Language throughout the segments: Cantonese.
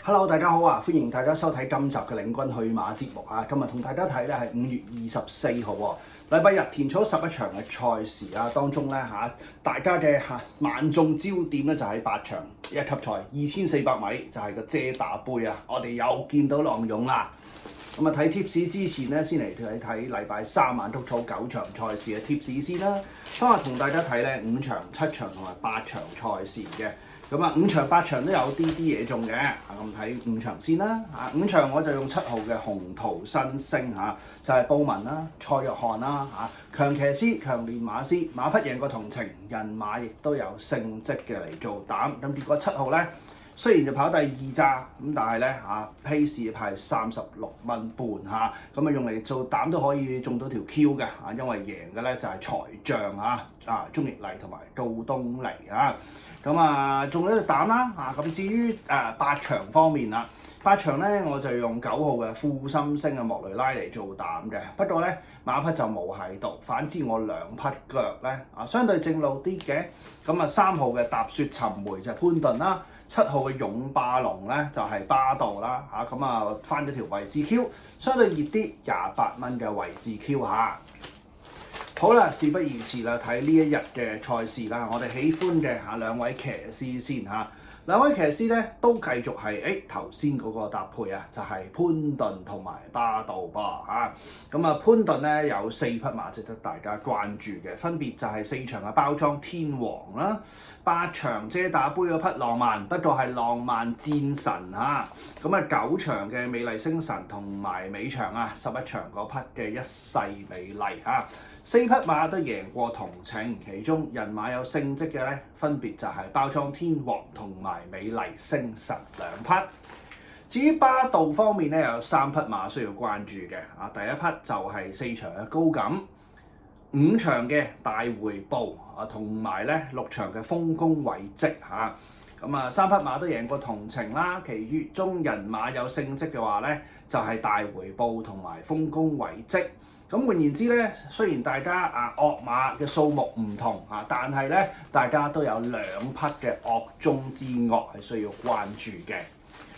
Hello，大家好啊！歡迎大家收睇今集嘅領軍去馬節目啊！今日同大家睇咧係5月24號喎，禮拜日田草11場嘅賽事啊，當中咧大家嘅萬眾焦點咧就喺8場一級賽2400米就係個遮打杯啊！我哋又見到浪湧啦。咁啊睇貼士之前咧，先嚟睇禮拜3晚督草9場賽事嘅貼士先啦。今日同大家睇咧5場、7場同埋8場賽事嘅。咁啊，5場8場都有啲嘢中嘅，咁睇5場先啦。5場我就用7號嘅紅桃新星就係布文啦、蔡約翰啦強騎師、強練馬師，馬匹贏過同程，人馬亦都有勝績嘅嚟做膽。咁結果7號咧，雖然就跑第2咋，咁但係咧披士派36蚊半咁啊用嚟做膽都可以中到條 Q 嘅因為贏嘅咧就係財將鍾易麗同埋杜東尼咁啊中咗隻膽啦咁至於8場方面啦，8場咧我就用9號嘅富心星嘅莫雷拉嚟做膽嘅，不過咧馬匹就冇喺度，反之我2匹腳咧相對正路啲嘅，咁啊3號嘅踏雪尋梅就係潘頓啦。7號嘅勇霸龍咧就係巴道啦咁啊翻咗條位置 Q， 相對熱啲28蚊嘅位置 Q 好啦，事不宜遲啦，睇呢一日嘅賽事啦，我哋喜歡嘅兩位騎師先兩位騎師咧都繼續係頭先嗰個搭配就係潘頓同埋巴道噃咁啊潘頓咧有4匹馬值得大家關注嘅，分別就係4場嘅包裝天王啦，8場遮打杯嗰匹浪漫，不過係浪漫戰神咁啊9場嘅美麗星神同埋尾場11場嗰匹嘅一世美麗4匹馬都贏過同程，其中人馬有勝績嘅咧，分別就係包裝天王同埋美麗星神2匹。至於巴道方面咧，有3匹馬需要關注嘅第一匹就係4場嘅高錦，5場嘅大回報同埋咧6場嘅豐功偉績咁啊3匹馬都贏過同程啦，其餘中人馬有勝績嘅話咧，就係大回報同埋豐功偉績。咁換言之咧，雖然大家惡馬嘅數目唔同但係咧大家都有2匹嘅惡中之惡係需要關注嘅。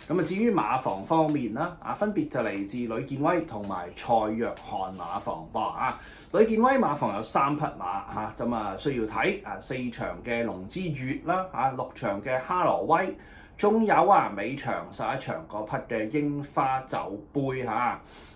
咁啊至於馬房方面啦，分別就嚟自呂健威同埋蔡約翰馬房噃呂健威馬房有3匹馬咁啊需要睇4場嘅龍之月啦6場嘅哈羅威。仲有尾場11場嗰匹嘅櫻花酒杯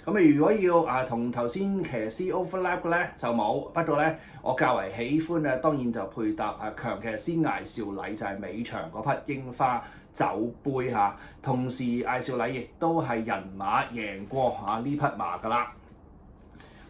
咁如果要同頭先騎師 overlap 嘅咧就冇，不過咧我較為喜歡嘅當然就配搭強騎師艾少禮，就係尾場嗰匹櫻花酒杯同時艾少禮亦都係人馬贏過呢匹馬噶啦。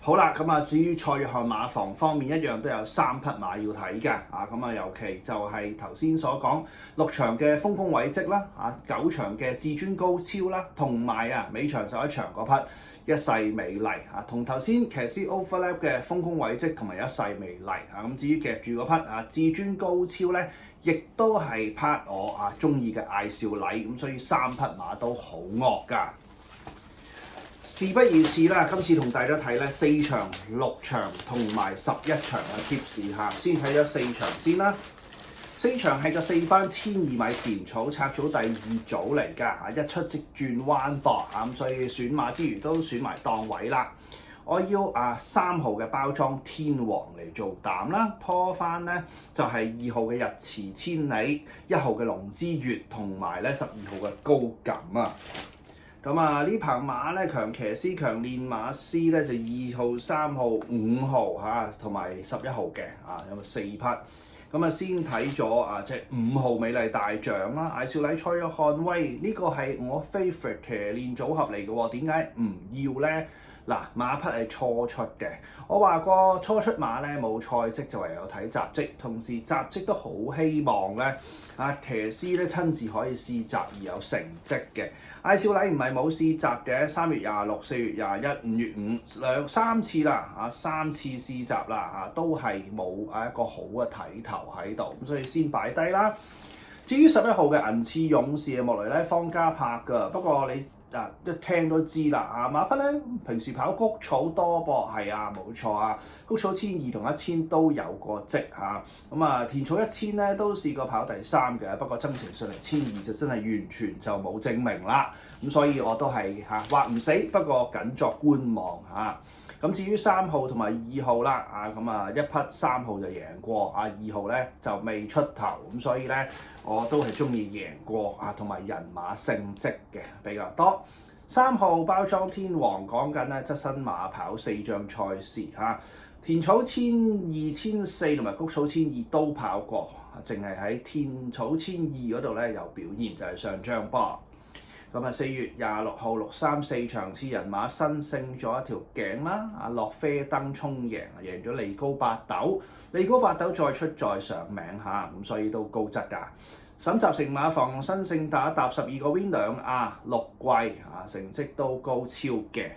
好啦，咁至於蔡約翰馬房方面一樣都有3匹馬要睇嘅咁尤其就係頭先所講6場嘅豐功偉績啦9場嘅至尊高超啦，同埋尾場11場嗰匹一世美麗同頭先騎師 overlap 嘅豐功偉績同埋一世美麗咁至於夾住嗰匹至尊高超咧，亦都係拍我中意嘅艾少禮，咁所以3匹馬都好惡㗎。事不宜遲啦，今次同大家睇咧4場、6場同埋11場嘅貼士先睇咗4場先啦。4場係個4班1200米田草拆組第2組嚟㗎一出即轉彎博咁所以選馬之餘都選埋檔位啦。我要3號嘅包裝天王嚟做膽啦，拖翻咧就係2號嘅日馳千里、1號嘅龍之月同埋咧12號嘅高錦咁呢棚馬咧強騎師、強練馬師咧就2號、3號、5號同埋11號嘅有4匹。咁先睇咗即係5號美麗大獎啦，艾少禮、蔡約翰威呢個係我 favourite 騎練組合嚟嘅喎，點解唔要咧？馬匹係初出嘅，我話過初出馬咧冇賽績就唯有睇雜績，同時雜績都好希望咧騎師咧親自可以試習而有成績嘅。艾少禮唔係冇試習嘅，3月26、4月21、5月5 3次啦3次試習啦都係冇一個好嘅睇頭喺度，咁所以先擺低啦。至於11號嘅銀刺勇士莫雷咧方嘉柏㗎，不過你一聽都知啦馬匹咧平時跑谷草多噃，係冇錯啊，谷草1200同1000都有過績咁田草1000咧都試過跑第3嘅，不過增程上嚟1200就真係完全就冇證明啦，咁所以我都係話唔死，不過僅作觀望咁至於3號同埋2號啦一匹3號就贏過2號咧就未出頭，咁所以咧我都係中意贏過同埋人馬勝績嘅比較多。3號包裝天王講緊咧側身馬跑4仗賽事田草1200、1400同埋谷草1200都跑過，淨係喺田草1200嗰度咧有表現就係上張波。4月26號634場次人馬新勝咗一條頸啦，洛啡登衝贏咗利高八斗，利高八斗再出再上名咁所以都高質㗎。沈集成馬房新勝打搭12個 win 2亞6季成績都高超嘅。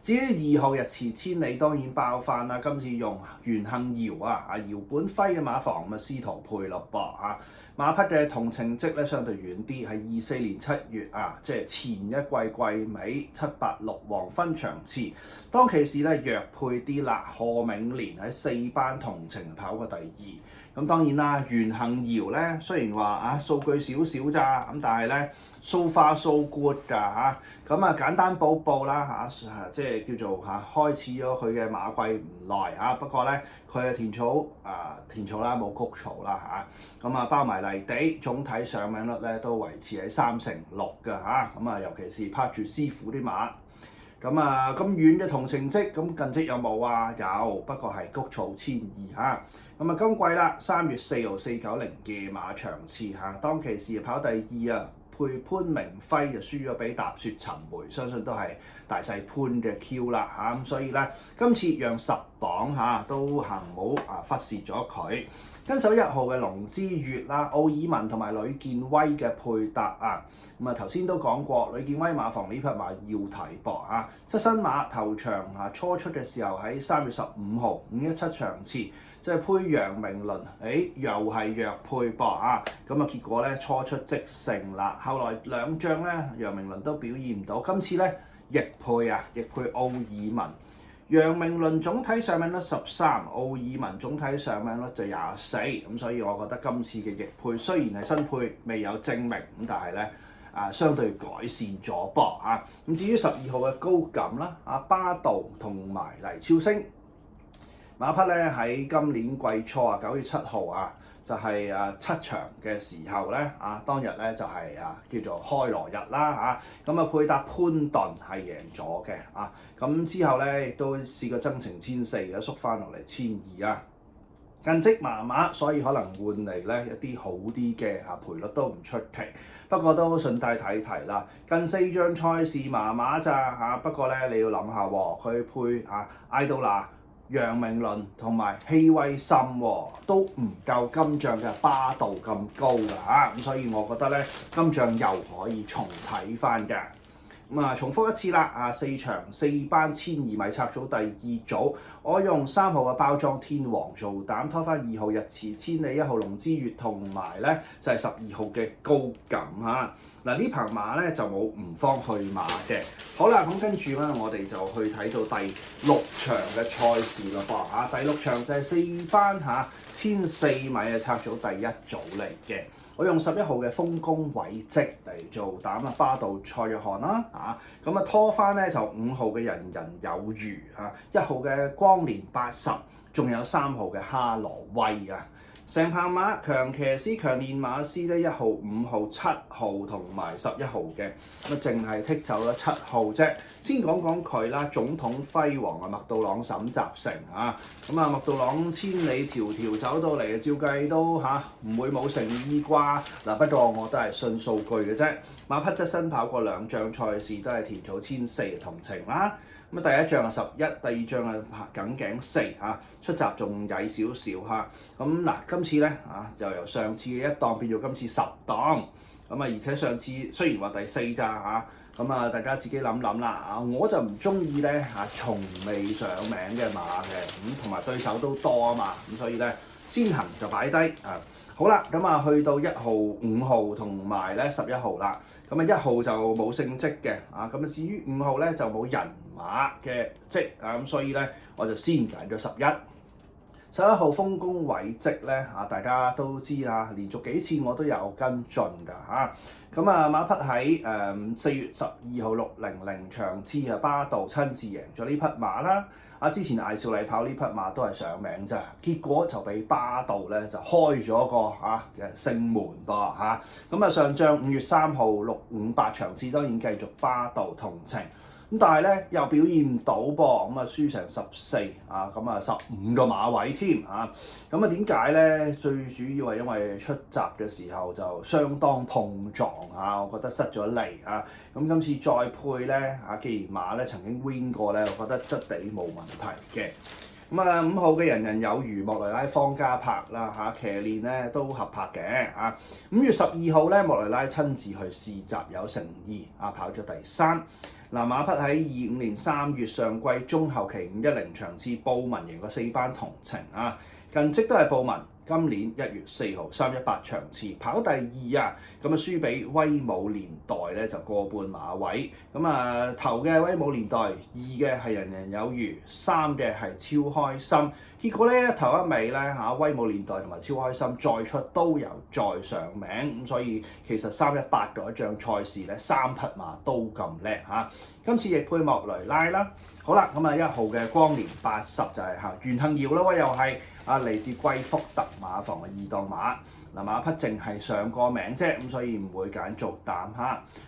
至於2號日池千里當然爆翻啦，今次用袁幸堯姚本輝嘅馬房司徒佩勒噃馬匹嘅同程績咧相對遠啲，係24年7月即係前一季季尾786黃昏場次，當其時咧弱配啲啦，賀銘年喺4班同程跑過第2，咁當然啦，袁幸堯咧雖然話數據少少咋，咁但係咧 so far so good 㗎簡單報報啦即係叫做開始咗佢嘅馬季唔耐不過咧佢嘅田草啦冇谷草啦包埋泥地，總體上名率咧都維持喺36%㗎尤其是拍住師傅啲馬。咁遠嘅同程績，咁近績有冇有，不過係谷草1200今季啦3月4號490夜馬場次當其時跑第2配潘明輝就輸咗俾踏雪尋梅，相信都係大細潘嘅 Q 啦咁所以咧今次讓10磅都行冇忽視咗佢。跟手1號嘅龍之月啦，奧爾文同埋呂健威嘅配搭頭先都講過，呂健威馬房呢匹馬要睇噃側身馬頭場初出嘅時候喺3月15號517場次，即係配楊明倫，又係弱配噃結果咧初出即勝啦，後來2仗咧楊明倫都表現唔到，今次咧逆配奧爾文。楊明倫總體上名率13，奧爾文總體上名率就24，咁所以我覺得今次嘅逆配雖然係新配，未有證明，咁但係咧相對改善咗噃咁至於12號嘅高錦啦，巴道同埋黎超星馬匹咧喺今年季初9月7號就係7場嘅時候咧當日咧就係叫做開羅日啦配搭潘頓係贏咗嘅咁之後咧亦都試過增程1400嘅，縮翻落嚟1200近績麻麻，所以可能換嚟咧一啲好啲嘅賠率都唔出奇。不過都順帶提提啦，近4仗賽事麻麻咋不過咧你要諗下佢配艾杜拿、楊明倫同埋希威森都唔夠今仗嘅巴道咁高㗎咁所以我覺得咧今仗又可以重睇翻嘅。重複一次啦4場4班1200米拆組第2組，我用3號嘅包裝天王做膽，拖翻2號日池千里、1號龍之月同埋咧就係12號嘅高錦呢匹馬咧就冇吳方去馬嘅。好啦，咁跟住咧我哋就去睇到第6場嘅賽事啦噃第6場就係4班1400米嘅拆組第1組嚟嘅。我用11號嘅豐功偉績嚟做膽巴道蔡約翰啦拖翻咧就5號嘅人人有餘1號嘅光年80，仲有3號嘅哈羅威成棚馬強騎師、強練馬師咧1號、5號、7號同埋11號嘅淨係剔走咗7號啫。先講講佢啦，總統輝煌麥道朗沈集成麥道朗千里迢迢走到嚟，照計都唔會冇誠意啩不過我都係信數據嘅啫。馬匹側身跑過2仗賽事，都係田草1400同程啦。第一仗11，第2仗梗頸4出閘仲曳少少今次咧就由上次嘅1檔變咗今次10檔而且上次雖然話第4咋大家自己諗諗啦我就唔中意咧從未上名嘅馬嘅同埋對手都多嘛所以咧先行就擺低好啦，咁啊去到1號、5號同埋咧11號啦，咁啊1號就冇勝績嘅，咁啊至於5號咧就冇人馬嘅績，咁所以咧我就先揀咗11。11號豐功偉績咧大家都知啦，連續幾次我都有跟進㗎咁馬匹喺4月12號600場次巴道親自贏咗呢匹馬啦。之前艾少禮跑呢匹馬都係上名咋，結果就俾巴道咧就開咗個勝門噃咁上仗5月3號658場次當然繼續巴道同程，咁但係咧又表現唔到噃，咁輸成1415個馬位添咁點解咧？最主要係因為出閘嘅時候就相當碰撞我覺得失咗嚟咁今次再配咧既然馬咧曾經 win 過咧，我覺得質地冇問題嘅。5號嘅人人有餘莫雷拉方嘉柏啦騎練咧都合拍嘅5月12號咧莫雷拉親自去試閘有誠意跑咗第3。馬匹喺25年3月上季中後期510場次布文贏過4班同程近績都係布文。今年1月4號318場次跑第2咁輸俾威武年代咧就過半馬位頭嘅威武年代，2嘅係人人有餘，3嘅係超開心。結果咧頭一尾咧威武年代同埋超開心再出都有再上名所以其實318嗰一仗賽事咧3匹馬都咁叻今次亦配莫雷拉啦。好啦1號嘅光年80就係袁幸耀啦又係嚟自貴福特馬房嘅2檔馬馬匹淨係上個名啫所以唔會揀做膽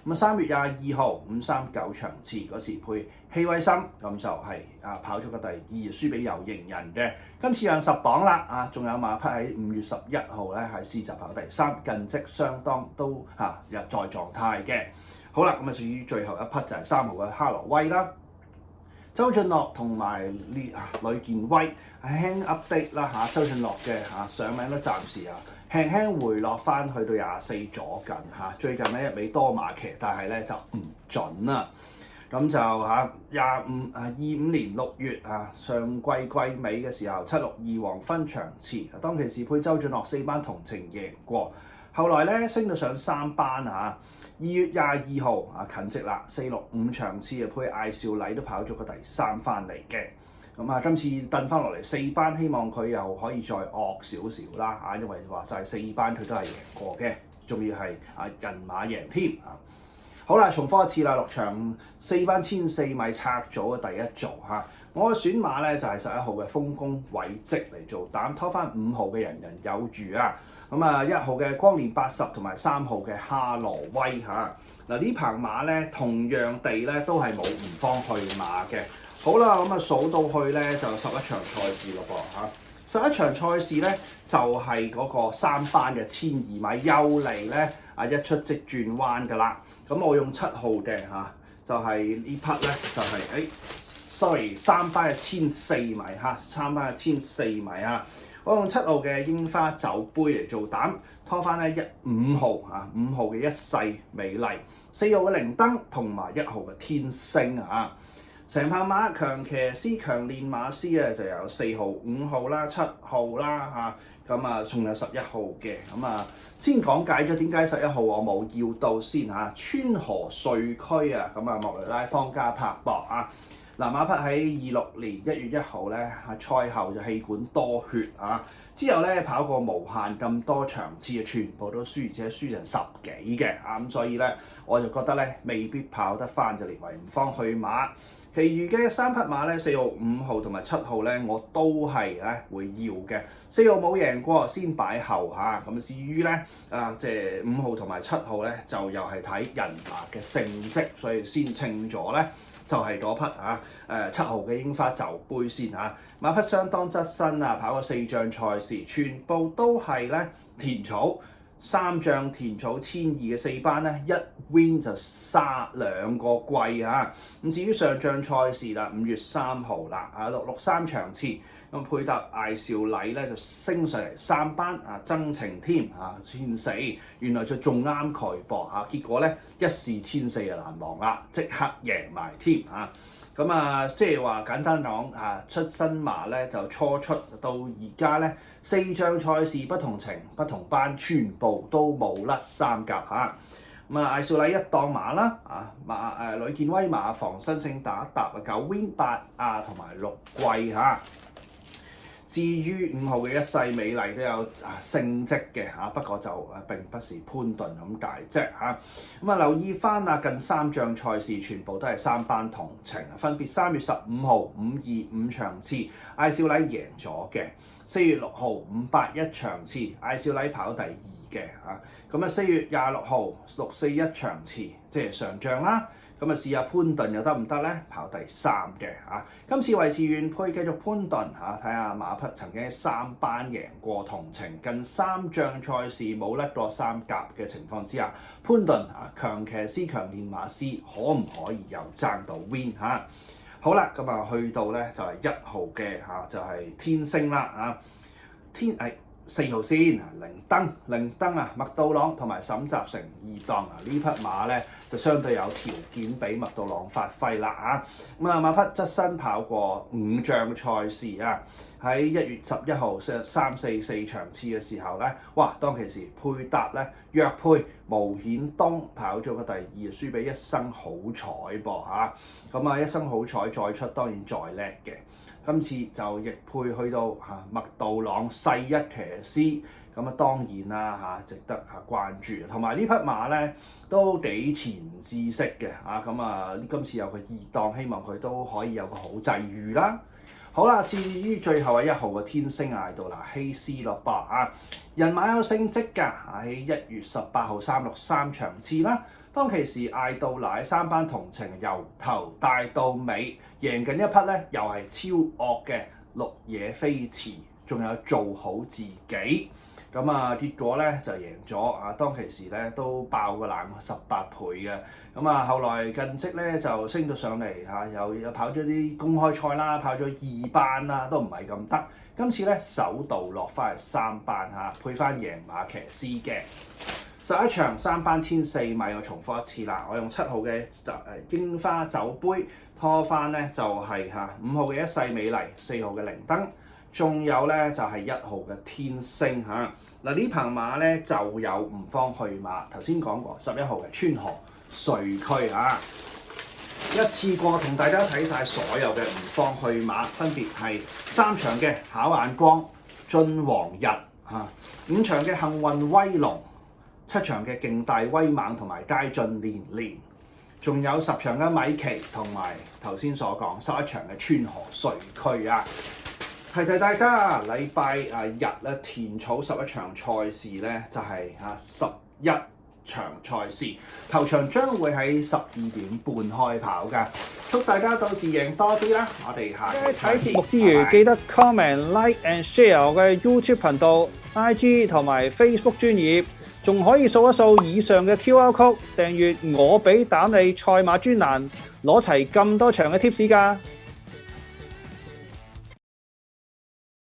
3月22號539場次嗰時配希威森就係跑咗個第2輸俾有型人嘅。今次讓10磅啦仲有馬匹喺5月11號咧係試閘跑第3，近績相當都入在狀態嘅。好啦至於最後一匹就係3號嘅哈羅威啦。周俊樂同埋呂健威輕 update 啦周俊樂嘅上名都暫時輕輕回落翻去到24左近最近咧一味多馬騎，但係咧就唔準啦。咁就25年6月上季尾嘅時候762黃昏場次，當其時配周俊樂4班同程贏過，後來咧升到上3班2月22號近績啦465場次配艾少禮都跑咗個第3翻嚟嘅。今次掟翻落嚟4班，希望佢又可以再惡少少啦因為話晒4班佢都係贏過嘅，仲要係人馬贏添好啦，重複一次啦，6場4班1400米拆組嘅第一組我嘅選馬咧就係11號嘅豐功偉績嚟做膽，拖翻5號嘅人人有餘1號嘅光年80同埋3號嘅哈羅威呢棚馬咧同樣地咧都係冇唔放去馬嘅。好啦，數到去咧就11場賽事咯噃11場賽事咧就係嗰個3班嘅1200米又嚟咧一出即轉彎噶啦。我用7號嘅就係呢匹咧就係3班嘅1400米3班嘅1400米我用7號嘅櫻花酒杯嚟做膽，拖翻咧5號5號嘅一世美麗，4號嘅靈燈同埋1號嘅天星成棚馬強騎師強練馬師就有4號、5號啦、7號啦仲有11號嘅先講解咗點解11號我冇要到先川河瑞區莫雷拉方嘉柏博馬匹喺26年1月1號咧賽後就氣管多血之後咧跑過無限咁多場次全部都輸，而且輸成10幾嘅所以咧我就覺得咧未必跑得翻，就列為唔放去馬。其餘嘅3匹馬咧，4號、5號同埋7號咧，我都係咧會要嘅。4號冇贏過，先擺後咁至於咧即係5號同埋7號咧，就又係睇人馬嘅成績，所以先稱咗咧就係嗰匹7號嘅櫻花酒杯先馬匹相當側身跑過4仗賽事，全部都係咧田草。3仗田草1200嘅4班咧，一 win 就2個季至於上仗賽事啦，5月3號啦663場次，配搭艾少禮咧就升上嚟3班增程添1400，原來就仲啱佢噃結果咧一試1400就難忘啦，即刻贏埋添即係話簡單講出新馬咧就初出到而家咧4仗賽事不同程不同班，全部都冇甩三甲嚇。咁啊，艾少禮一檔馬啦，呂健威馬房新勝打9 win 8亞同埋6季嚇。至於5號嘅一世美麗都有勝績嘅嚇，不過就並不是潘頓咁大啫嚇。咁啊，留意翻近3仗賽事全部都係3班同程，分別3月15號525場次，艾少禮贏咗嘅；4月6號581場次，艾少禮跑第2嘅嚇。咁啊，4月26號641場次，即係上仗啦。咁啊，試下潘頓又得唔得咧？跑第3嘅嚇。今次維持原配繼續潘頓嚇，睇下馬匹曾經喺3班贏過同程，近3仗賽事冇甩過三甲嘅情況之下，潘頓強騎師強練馬師可唔可以又爭到 win 嚇？好啦，咁啊去到咧就係1號嘅嚇，就係天星啦嚇。4號先靈燈啊，麥道朗同埋沈集成2檔啊，呢匹馬咧就相對有條件俾麥道朗發揮啦嚇。咁啊，馬匹側身跑過5仗賽事啊，喺1月11號3、4、4場次嘅時候咧，哇！當其時配搭咧弱配無顯東跑咗個第2，輸俾一生好彩噃嚇。咁啊，一生好彩再出當然再叻嘅。今次就逆配去到麥道朗世一騎師，咁啊當然啦值得關注。同埋呢匹馬咧都幾前知識嘅咁啊今次有個2檔，希望佢都可以有個好際遇啦。好啦，至於最後1號嘅天星嗌到啦，希斯洛伯人馬有勝績㗎，喺1月18號363場次啦。當其時嗌到嗱喺3班同程，由頭帶到尾，贏緊一匹咧，又係超惡嘅綠野飛馳，仲有做好自己。咁啊結果咧就贏咗當其時咧都爆個冷18倍嘅。咁啊後來近績咧就升到上嚟又跑咗啲公開賽啦，跑咗2班啦，都唔係咁得。今次咧首度落翻去3班配翻贏馬騎師嘅。11場3班1400米，我重複一次啦。我用7號嘅櫻花酒杯拖翻咧就係5號嘅一世美麗，4號嘅靈燈，仲有咧就係1號嘅天星嚇。嗱呢棚馬咧就有吳方去馬，頭先講過11號嘅川河瑞區一次過同大家睇晒所有嘅吳方去馬，分別係3場嘅考眼光、晉王日5場嘅幸運威龍。7場嘅勁大威猛同埋佳進連連，仲有10場嘅米奇同埋頭先所講11場嘅川河瑞區提提大家禮拜日咧填草11場賽事咧就係11場賽事，頭場將會喺12點半開跑㗎，祝大家到時贏多啲啦！我哋下期睇節目之餘，記得 comment、like and share 我嘅 YouTube 頻道、IG 同埋 Facebook 專頁。仲可以掃一掃以上嘅 QR code，訂閱我俾膽你賽馬專欄，攞齊咁多場嘅貼士㗎。